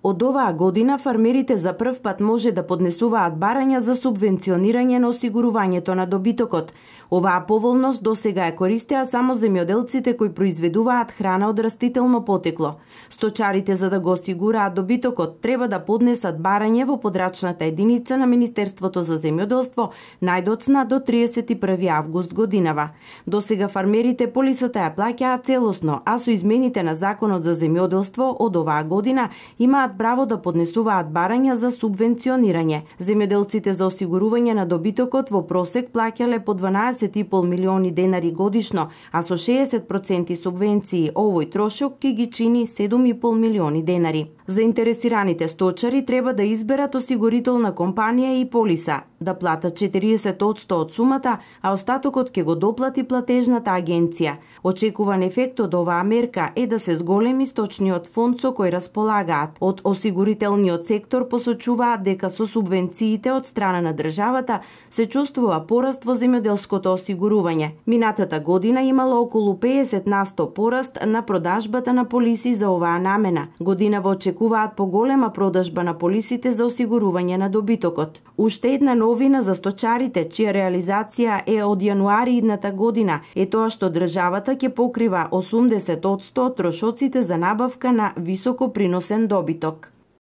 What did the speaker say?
Од оваа година фармерите за прв пат може да поднесуваат барања за субвенционирање на осигурувањето на добитокот. Оваа поволност досега ја користеа само земјоделците кои произведуваат храна од растително потекло. Сточарите, за да го осигураат добитокот, треба да поднесат барање во подрачната единица на Министерството за земјоделство најдоцна до 31 август годинава. Досега фармерите полисата ја плаќаат целосно, а со измените на Законот за земјоделство од оваа година имаат право да поднесуваат барања за субвенционирање. Земјоделците за осигурување на добитокот во просек плаќале по 12,5 милиони денари годишно, а со 60% субвенции овој трошок ќе ги чини 7,5 милиони денари. Заинтересираните сточари треба да изберат осигурителна компанија и полиса, да платат 40% од сумата, а остатокот ќе го доплати платежната агенција. Очекуван ефект од оваа мерка е да се зголеми сточниот фонд со кој располагаат. Од осигурителниот сектор посочуваат дека со субвенциите од страна на државата се чувствува пораст во земјоделското осигурување. Минатата година имало околу 50% пораст на продажбата на полиси за оваа намена. Годинава очекуваат поголема продажба на полисите за осигурување на добитокот. Уште една новина за сточарите, чија реализација е од јануари идната година, е тоа што државата ќе покрива 80% од трошоците за набавка на високоприносен добиток.